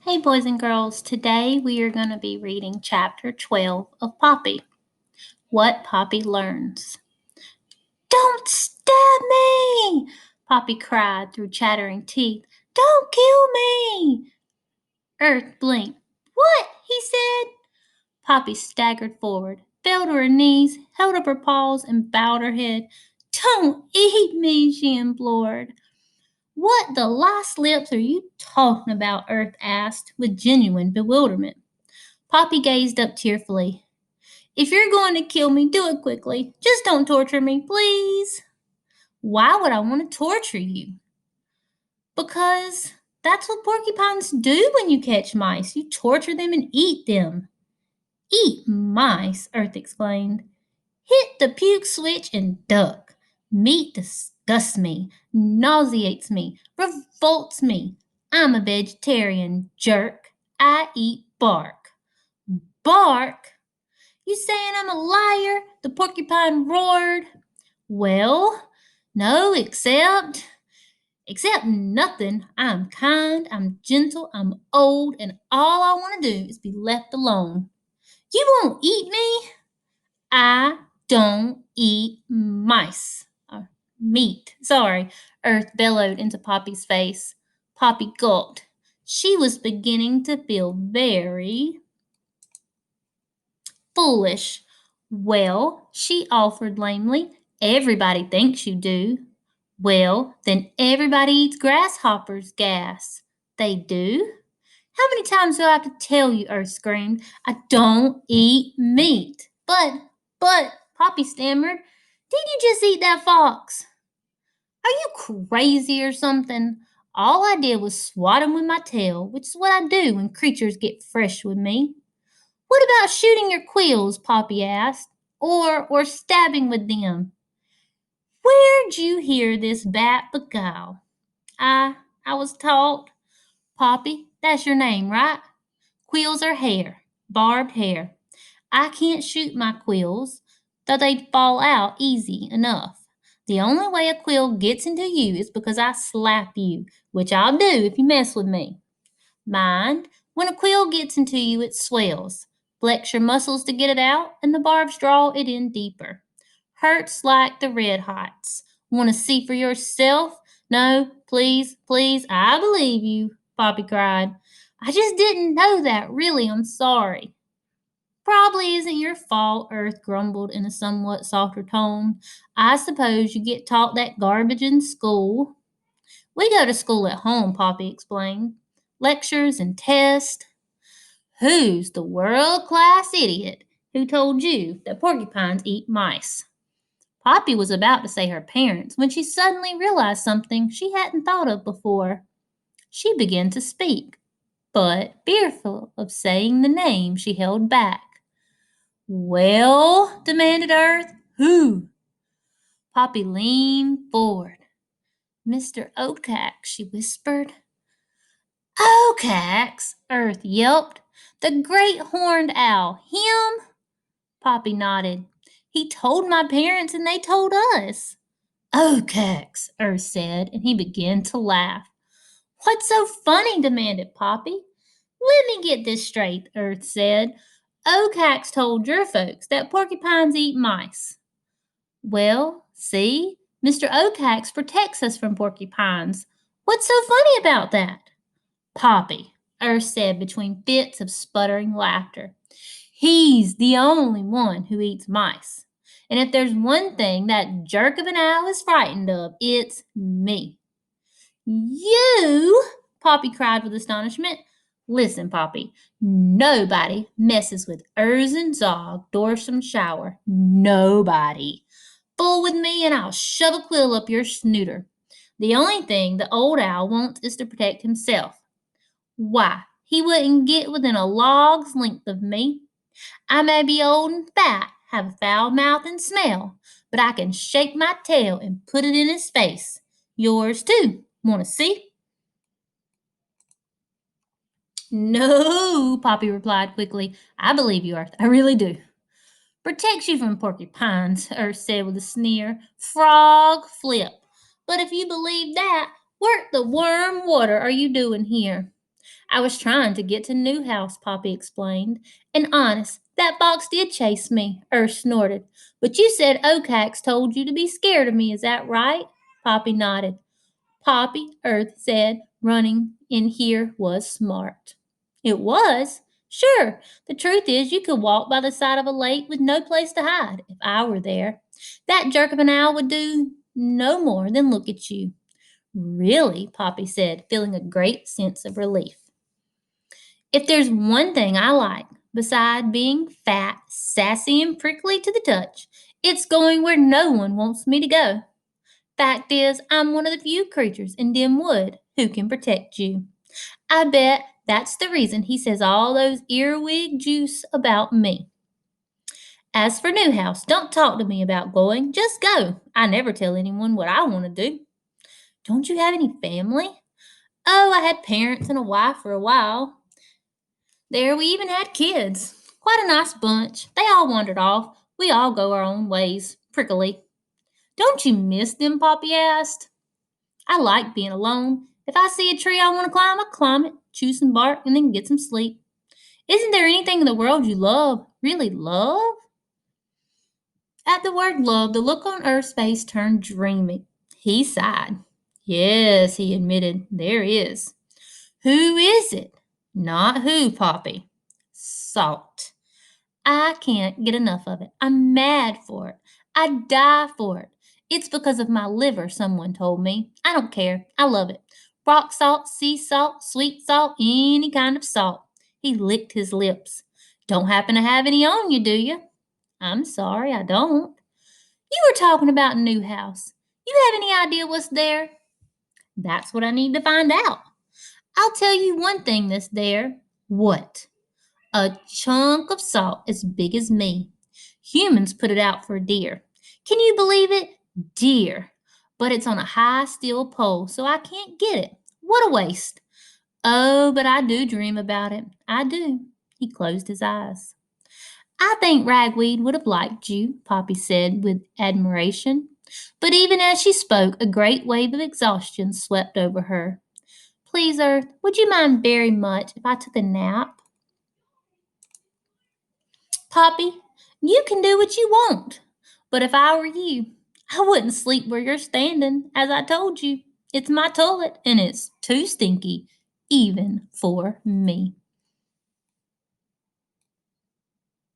Hey, boys and girls, today we are going to be reading chapter 12 of Poppy. What Poppy Learns. Don't stab me! Poppy cried through chattering teeth. Don't kill me! Earth blinked. What? He said. Poppy staggered forward, fell to her knees, held up her paws, and bowed her head. Don't eat me, she implored. What the last lips are you talking about? Earth asked with genuine bewilderment. Poppy gazed up tearfully. If you're going to kill me, do it quickly. Just don't torture me, please. Why would I want to torture you? Because that's what porcupines do when you catch mice. You torture them and eat them. Eat mice, Earth exclaimed. Hit the puke switch and duck. Meat disgusts me, nauseates me, revolts me. I'm a vegetarian, jerk. I eat bark. Bark? You saying I'm a liar? The porcupine roared. Well, no, except nothing. I'm kind, I'm gentle, I'm old, and all I want to do is be left alone. You won't eat me? I don't eat mice. Meat. Sorry, Earth bellowed into Poppy's face. Poppy gulped. She was beginning to feel very foolish. Well, she offered lamely, everybody thinks you do. Well, then everybody eats grasshoppers, gas. They do? How many times do I have to tell you? Earth screamed. I don't eat meat. But, Poppy stammered, did you just eat that fox? Are you crazy or something? All I did was swat him with my tail, which is what I do when creatures get fresh with me. What about shooting your quills? Poppy asked. Or stabbing with them? Where'd you hear this bat beguile? I was taught. Poppy, that's your name, right? Quills are hair, barbed hair. I can't shoot my quills, though they'd fall out easy enough. The only way a quill gets into you is because I slap you, which I'll do if you mess with me. Mind, when a quill gets into you, it swells. Flex your muscles to get it out, and the barbs draw it in deeper. Hurts like the red hots. Want to see for yourself? No, please, I believe you, Poppy cried. I just didn't know that, really, I'm sorry. Probably isn't your fault, Earth grumbled in a somewhat softer tone. I suppose you get taught that garbage in school. We go to school at home, Poppy explained. Lectures and tests. Who's the world class idiot who told you that porcupines eat mice? Poppy was about to say her parents when she suddenly realized something she hadn't thought of before. She began to speak, but fearful of saying the name, she held back. Well, demanded Earth, who? Poppy leaned forward. Mr. Oakax, she whispered. Oakax, Earth yelped. The great horned owl. Him? Poppy nodded. He told my parents and they told us. Oakax, Earth said, and he began to laugh. What's so funny? Demanded Poppy. Let me get this straight, Earth said. Oakax told your folks that porcupines eat mice. Well, see, Mr. Oakax protects us from porcupines. What's so funny about that? Poppy, Earth said between fits of sputtering laughter. He's the only one who eats mice. And if there's one thing that jerk of an owl is frightened of, it's me. You? Poppy cried with astonishment. Listen, Poppy, nobody messes with Zog Dorsum Shower. Nobody. Fool with me and I'll shove a quill up your snooter. The only thing the old owl wants is to protect himself. Why, he wouldn't get within a log's length of me. I may be old and fat, have a foul mouth and smell, but I can shake my tail and put it in his face. Yours too. Want to see? No, Poppy replied quickly. I believe you, Earth. I really do. Protects you from porcupines, Earth said with a sneer. Frog flip. But if you believe that, what the worm water are you doing here? I was trying to get to Newhouse, Poppy explained. And honest, that box did chase me, Earth snorted. But you said Okax told you to be scared of me, is that right? Poppy nodded. Poppy, Earth said, running in here was smart. It was? Sure. The truth is, you could walk by the side of a lake with no place to hide if I were there. That jerk of an owl would do no more than look at you. Really? Poppy said, feeling a great sense of relief. If there's one thing I like, beside being fat, sassy, and prickly to the touch, it's going where no one wants me to go. Fact is, I'm one of the few creatures in Dim Wood who can protect you. I bet that's the reason he says all those earwig juice about me. As for Newhouse, don't talk to me about going. Just go. I never tell anyone what I want to do. Don't you have any family? Oh, I had parents and a wife for a while. There, we even had kids. Quite a nice bunch. They all wandered off. We all go our own ways. Prickly. Don't you miss them? Poppy asked. I like being alone. If I see a tree I want to climb, I climb it, chew some bark, and then get some sleep. Isn't there anything in the world you love, really love? At the word love, the look on Earth's face turned dreamy. He sighed. Yes, he admitted, there is. Who is it? Not who, Poppy. Salt. I can't get enough of it. I'm mad for it. I'd die for it. It's because of my liver, someone told me. I don't care. I love it. Rock salt, sea salt, sweet salt, any kind of salt. He licked his lips. Don't happen to have any on you, do you? I'm sorry, I don't. You were talking about Newhouse. You have any idea what's there? That's what I need to find out. I'll tell you one thing that's there. What? A chunk of salt as big as me. Humans put it out for deer. Can you believe it? Deer. But it's on a high steel pole, so I can't get it. What a waste. Oh, but I do dream about it. I do. He closed his eyes. I think Ragweed would have liked you, Poppy said with admiration. But even as she spoke, a great wave of exhaustion swept over her. Please, Earth, would you mind very much if I took a nap? Poppy, you can do what you want. But if I were you, I wouldn't sleep where you're standing, as I told you. It's my toilet, and it's too stinky, even for me.